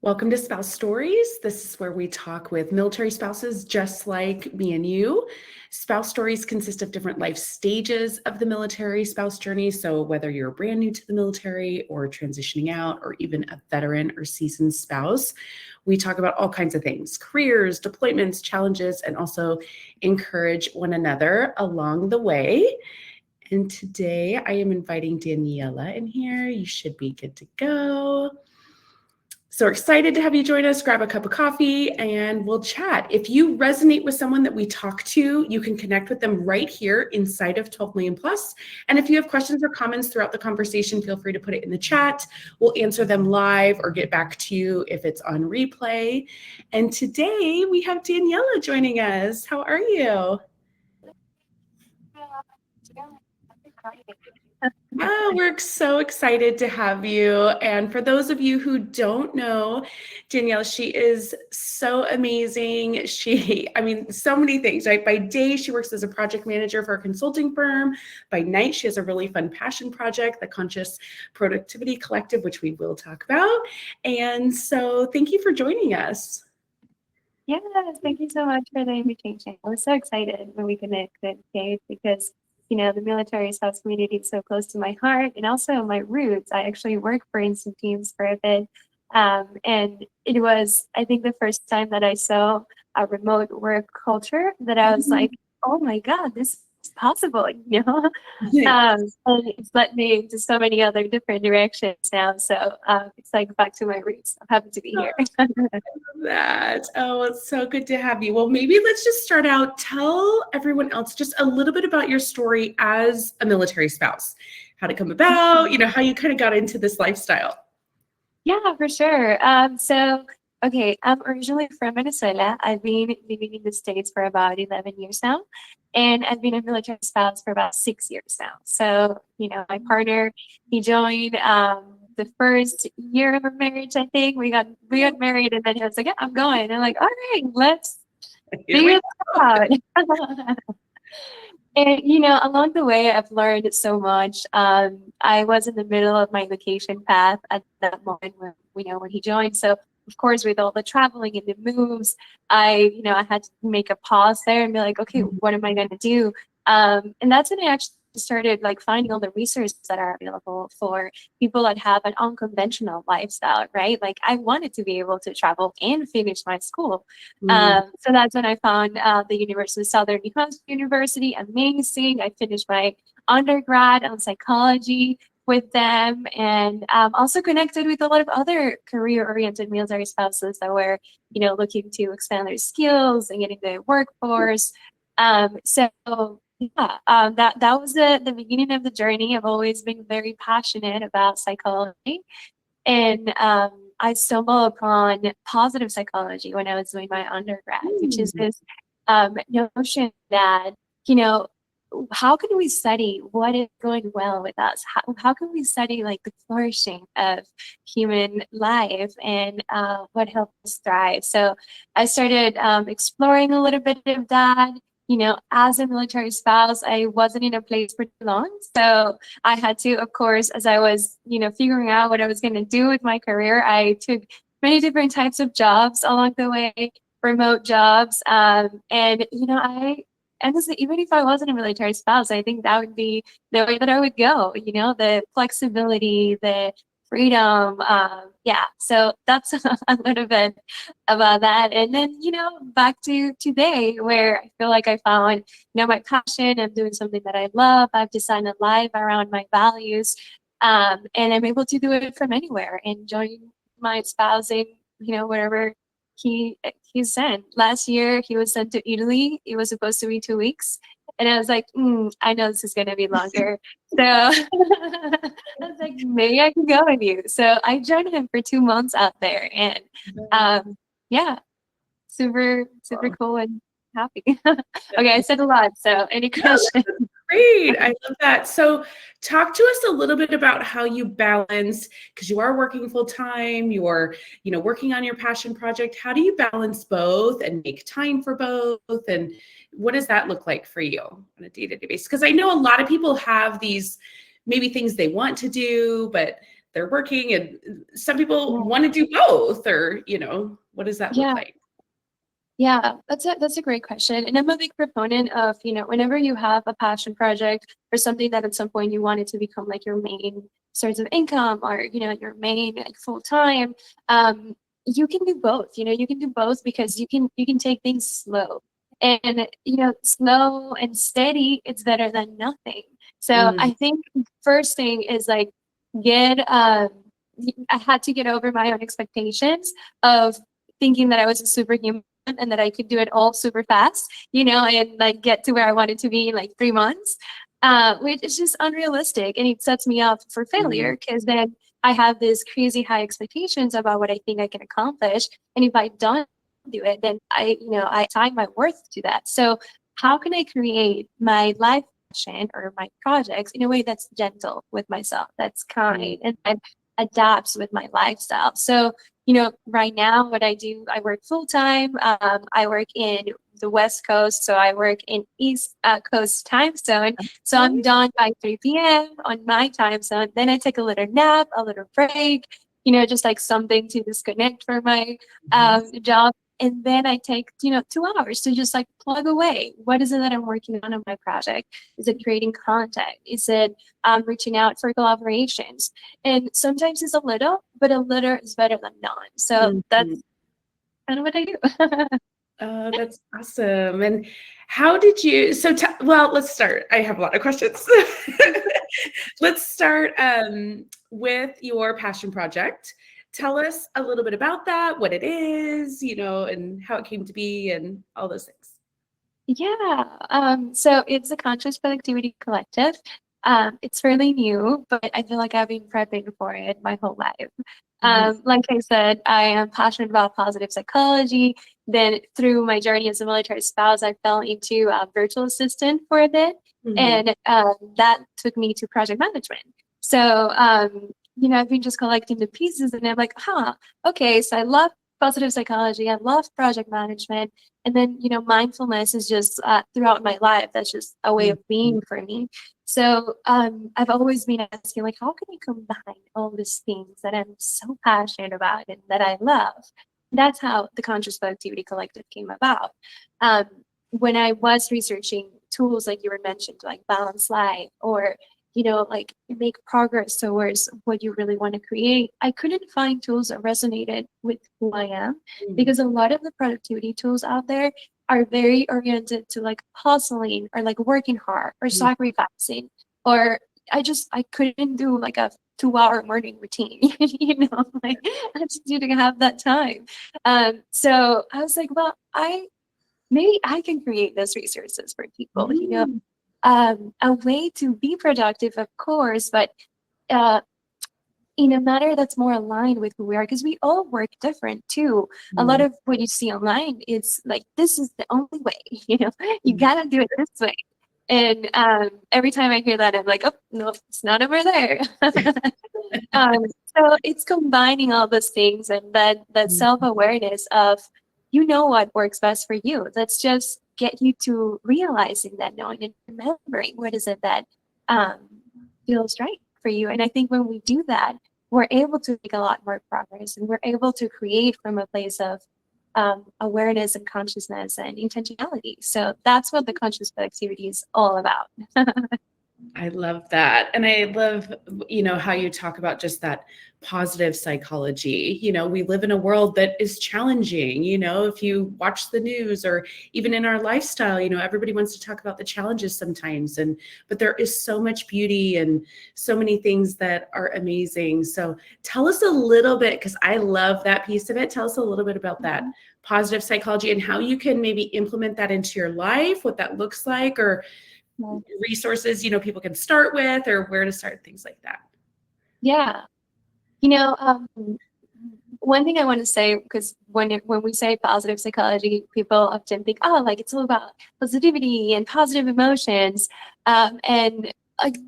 Welcome to Spouse Stories. This is where we talk with military spouses just like me and you. Spouse stories consist of different life stages of the military spouse journey. So whether you're brand new to the military or transitioning out or even a veteran or seasoned spouse, we talk about all kinds of things, careers, deployments, challenges, and also encourage one another along the way. And today I am inviting Daniela in here. You should be good to go. So excited to have you join us. Grab a cup of coffee and we'll chat. If you resonate with someone that we talk to, you can connect with them right here inside of 12 Million Plus. And if you have questions or comments throughout the conversation, feel free to put it in the chat. We'll answer them live or get back to you if it's on replay. And today we have Daniela joining us. How are you? Oh, we're so excited to have you. And for those of you who don't know, Danielle, she is so amazing. So many things, right? By day, she works as a project manager for a consulting firm. By night, she has a really fun passion project, the Conscious Productivity Collective, which we will talk about. And so thank you for joining us. Yes, thank you so much for the invitation. I was so excited when we connected, Kate, because the military spouse community is so close to my heart and also my roots. I actually worked for instant teams for a bit. And it was, I think, the first time that I saw a remote work culture that I was like, oh my God, this is possible, and it's led me into so many other different directions now. So it's like back to my roots. I'm happy to be here. That. Oh, it's so good to have you. Well, maybe let's just start out. Tell everyone else just a little bit about your story as a military spouse, how to come about, how you kind of got into this lifestyle. Yeah, for sure. Okay, I'm originally from Venezuela. I've been living in the States for about 11 years now, and I've been a military spouse for about 6 years now. So, my partner, he joined the first year of our marriage, I think. We got married, and then he was like, yeah, I'm going. And I'm like, all right, let's figure it out. And, along the way, I've learned so much. I was in the middle of my vacation path at that moment when he joined. So, of course, with all the traveling and the moves, I had to make a pause there and be like, okay, what am I going to do? And that's when I actually started finding all the resources that are available for people that have an unconventional lifestyle, right? Like I wanted to be able to travel and finish my school. So that's when I found the University of Southern New Hampshire University. Amazing. I finished my undergrad on psychology with them, and also connected with a lot of other career-oriented military spouses that were, looking to expand their skills and get into the workforce. That was the beginning of the journey. I've always been very passionate about psychology, and I stumbled upon positive psychology when I was doing my undergrad, which is this notion that, how can we study what is going well with us? How can we study the flourishing of human life and what helps us thrive? So I started exploring a little bit of that. As a military spouse, I wasn't in a place for too long. So I had to, of course, as I was, figuring out what I was going to do with my career, I took many different types of jobs along the way, remote jobs. I honestly, even if I wasn't a military spouse, I think that would be the way that I would go, the flexibility, the freedom. So that's a little bit about that. And then, back to today where I feel like I found, my passion. I'm doing something that I love. I've designed a life around my values. And I'm able to do it from anywhere and join my spouse in, wherever he's sent. Last year he was sent to Italy. It was supposed to be 2 weeks. And I was like, I know this is going to be longer. So I was like, maybe I can go with you. So I joined him for 2 months out there. And super cool and happy. Okay, I said a lot. So any questions? Great. I love that. So talk to us a little bit about how you balance, because you are working full time, you're, working on your passion project. How do you balance both and make time for both? And what does that look like for you on a day-to-day basis? Because I know a lot of people have these maybe things they want to do, but they're working, and some people Yeah. want to do both, or, what does that look Yeah. like? Yeah, that's a great question. And I'm a big proponent of, whenever you have a passion project or something that at some point you want it to become like your main source of income, or, your main like full time, you can do both. You can do both because you can take things slow. And, slow and steady, it's better than nothing. So Mm, I think first thing is like get I had to get over my own expectations of thinking that I was a superhuman and that I could do it all super fast, and like get to where I wanted to be in like 3 months, which is just unrealistic. And it sets me up for mm, failure because then I have this crazy high expectations about what I think I can accomplish. And if I don't do it, then I tie my worth to that. So how can I create my life passion or my projects in a way that's gentle with myself, that's mm, kind, and adapts with my lifestyle? So right now, what I do, I work full time. I work in the West Coast, so I work in East Coast time zone. So I'm okay. done by 3 p.m. on my time zone. Then I take a little nap, a little break, just like something to disconnect from my Yes. job. And then I take, 2 hours to just like plug away. What is it that I'm working on my project? Is it creating content? Is it reaching out for collaborations? And sometimes it's a little, but a little is better than none. So Mhm. that's kind of what I do. Oh, that's awesome. And how did you, well, let's start. I have a lot of questions. Let's start with your passion project. Tell us a little bit about that, what it is, and how it came to be, and all those things. Yeah. So it's a conscious productivity collective. It's fairly new, but I feel like I've been prepping for it my whole life. Mhm, Like I said, I am passionate about positive psychology. Then through my journey as a military spouse, I fell into a virtual assistant for a bit, mhm, and that took me to project management. So I've been just collecting the pieces, and I'm like, okay. So I love positive psychology. I love project management. And then, mindfulness is just throughout my life. That's just a way of mhm, being for me. So I've always been asking, like, how can I combine all these things that I'm so passionate about and that I love? That's how the Conscious Productivity Collective came about. Um, when I was researching tools like you were mentioned, like balance life or like make progress towards what you really want to create, I couldn't find tools that resonated with who I am mhm, because a lot of the productivity tools out there are very oriented to like hustling or like working hard or mhm, sacrificing, or I couldn't do like a 2 hour morning routine. Like I just didn't have that time. So I was like, well, I maybe I can create those resources for people, mhm, a way to be productive, of course, but uh, in a manner that's more aligned with who we are, because we all work different too. A lot mhm, of what you see online is like, this is the only way, you mhm. gotta do it this way. And every time I hear that, I'm like, oh, no, it's not over there. um, so it's combining all those things and that self-awareness of, what works best for you. Let's just get you to realizing that, knowing and remembering what is it that um, feels right for you. And I think when we do that, we're able to make a lot more progress and we're able to create from a place of awareness and consciousness and intentionality. So that's what the conscious productivity is all about. I love that. And I love, how you talk about just that positive psychology. We live in a world that is challenging. If you watch the news or even in our lifestyle, everybody wants to talk about the challenges sometimes. But there is so much beauty and so many things that are amazing. So tell us a little bit, because I love that piece of it. Tell us a little bit about that positive psychology and how you can maybe implement that into your life, what that looks like, or resources people can start with, or where to start, things like that. Yeah. One thing I want to say, because when we say positive psychology, people often think, oh, like it's all about positivity and positive emotions. And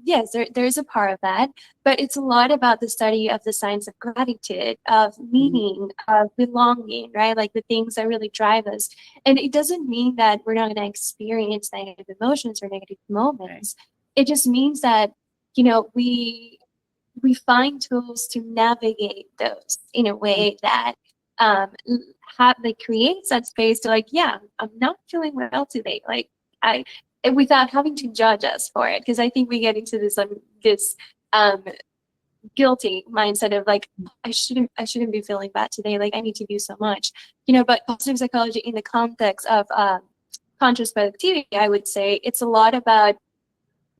yes, there is a part of that, but it's a lot about the study of the science of gratitude, of Mhm. meaning, of belonging, right? Like the things that really drive us. And it doesn't mean that we're not going to experience negative emotions or negative Okay. moments. It just means that, we we find tools to navigate those in a way that um, like creates that space to like, yeah, I'm not feeling well today. Like I, without having to judge us for it, because I think we get into this um, guilty mindset of like, I shouldn't be feeling bad today. Like I need to do so much, But positive psychology in the context of conscious productivity, I would say it's a lot about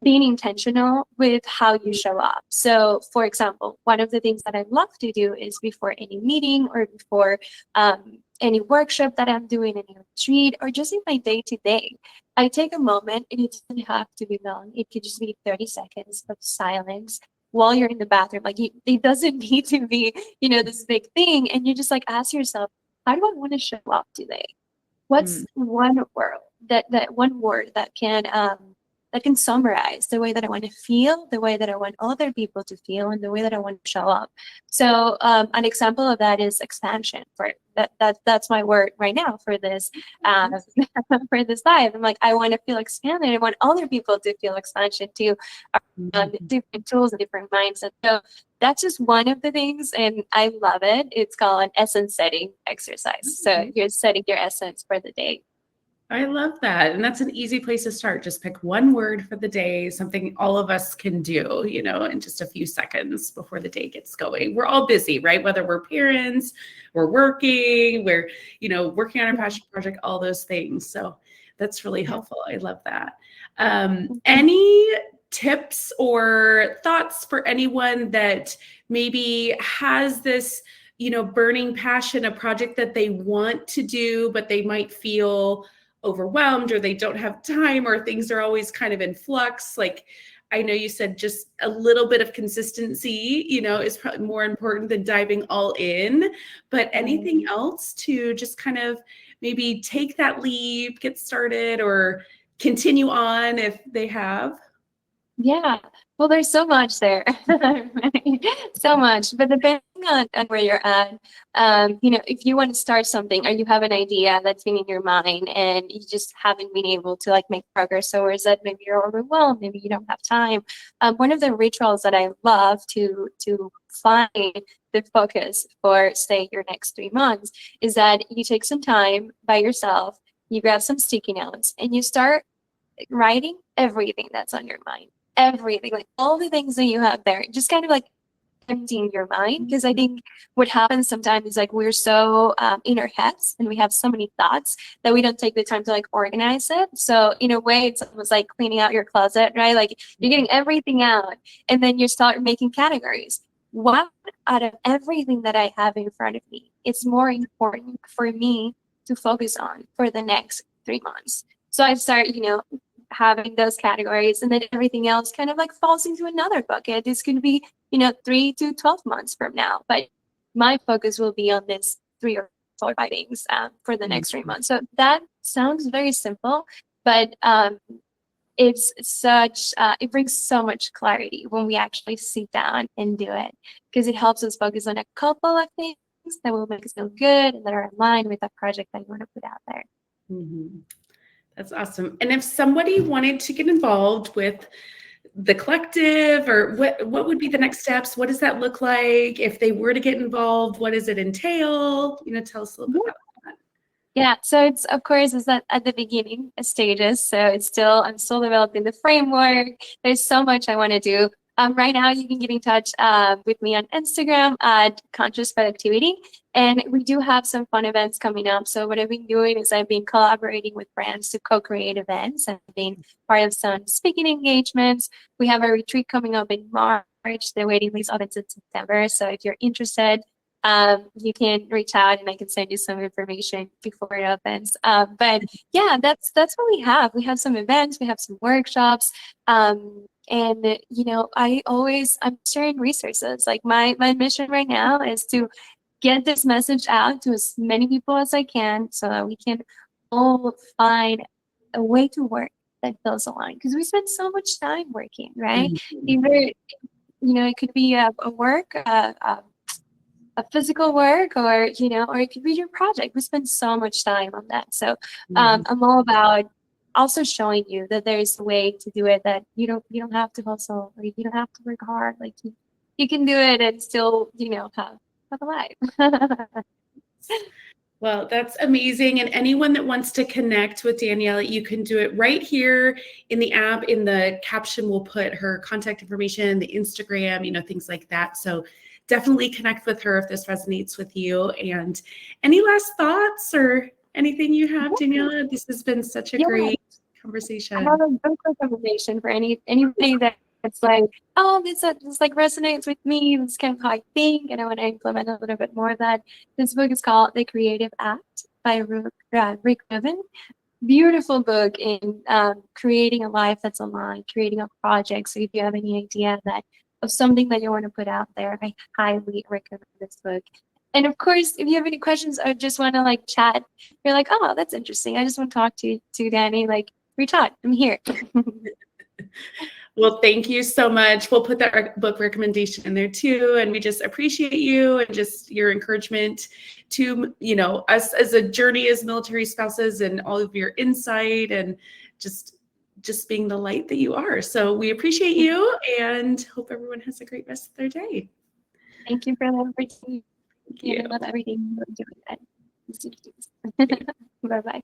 being intentional with how you show up. So, for example, one of the things that I love to do is before any meeting or before any workshop that I'm doing, any retreat, or just in my day to day, I take a moment, and it doesn't have to be long. It could just be 30 seconds of silence while you're in the bathroom. Like, it doesn't need to be, this big thing. And you just like ask yourself, how do I want to show up today? What's one word that can summarize the way that I want to feel, the way that I want other people to feel, and the way that I want to show up. So an example of that is expansion. That's my word right now for this for this live. I'm like, I want to feel expanded. I want other people to feel expansion too, different tools and different mindsets. So that's just one of the things, and I love it. It's called an essence setting exercise. So you're setting your essence for the day. I love that. And that's an easy place to start. Just pick one word for the day, something all of us can do, in just a few seconds before the day gets going. We're all busy, right? Whether we're parents, we're working, we're, working on a passion project, all those things. So that's really helpful. I love that. Any tips or thoughts for anyone that maybe has this, burning passion, a project that they want to do, but they might feel overwhelmed or they don't have time or things are always kind of in flux? Like, I know you said just a little bit of consistency, is probably more important than diving all in, but anything else to just kind of maybe take that leap, get started, or continue on if they have? Yeah. Well, there's so much there. So much. But depending on where you're at, if you want to start something or you have an idea that's been in your mind and you just haven't been able to like make progress, or is that maybe you're overwhelmed, maybe you don't have time. One of the rituals that I love to find the focus for, say, your next 3 months is that you take some time by yourself, you grab some sticky notes, and you start writing everything that's on your mind, everything, like all the things that you have there, just kind of like emptying your mind. Because I think what happens sometimes is like we're so in our heads and we have so many thoughts that we don't take the time to like organize it. So in a way, it's almost like cleaning out your closet, right? Like you're getting everything out and then you start making categories. What out of everything that I have in front of me, it's more important for me to focus on for the next 3 months. So I start, having those categories, and then everything else kind of like falls into another bucket. This could be, 3 to 12 months from now, but my focus will be on this 3 or 4 writings for the next 3 months. So that sounds very simple, but it's such, it brings so much clarity when we actually sit down and do it, because it helps us focus on a couple of things that will make us feel good and that are aligned with the project that you want to put out there. Mm-hmm. That's awesome. And if somebody wanted to get involved with the collective, or what would be the next steps? What does that look like? If they were to get involved, what does it entail? Tell us a little bit about that. Yeah, so it's, of course, it's at the beginning stages. So I'm still developing the framework. There's so much I want to do. Right now, you can get in touch with me on Instagram at Conscious Productivity. And we do have some fun events coming up. So what I've been doing is I've been collaborating with brands to co-create events and being part of some speaking engagements. We have a retreat coming up in March. The waiting list opens in September. So if you're interested, you can reach out and I can send you some information before it opens. But yeah, that's what we have. We have some events, we have some workshops. And I'm sharing resources. Like my mission right now is to get this message out to as many people as I can so that we can all find a way to work that feels aligned. Because we spend so much time working, right? Mm-hmm. Either, it could be a work, a physical work, or it could be your project. We spend so much time on that. So I'm all about also showing you that there's a way to do it, that you don't have to hustle, or you don't have to work hard. Like you can do it and still, have a life. Well, that's amazing. And anyone that wants to connect with Daniela, you can do it right here in the app. In the caption, we'll put her contact information, the Instagram, things like that. So definitely connect with her if this resonates with you. And any last thoughts or anything you have, Daniela? This has been such a Yeah, great I conversation. have a good recommendation for anybody that's like, oh, this like resonates with me. This is kind of how I think, and I want to implement a little bit more of that. This book is called The Creative Act by Rick Rubin. Beautiful book in creating a life that's aligned, creating a project. So if you have any idea of something that you want to put out there, I highly recommend this book. And of course, if you have any questions or just want to like chat, you're like, oh, that's interesting. I just want to talk to Danny. Like, reach out. I'm here. Well, thank you so much. We'll put that book recommendation in there too. And we just appreciate you and just your encouragement to, us as a journey as military spouses and all of your insight and just being the light that you are. So we appreciate you and hope everyone has a great rest of their day. Thank you for the opportunity. Thank you. I love everything you're doing. Bye-bye.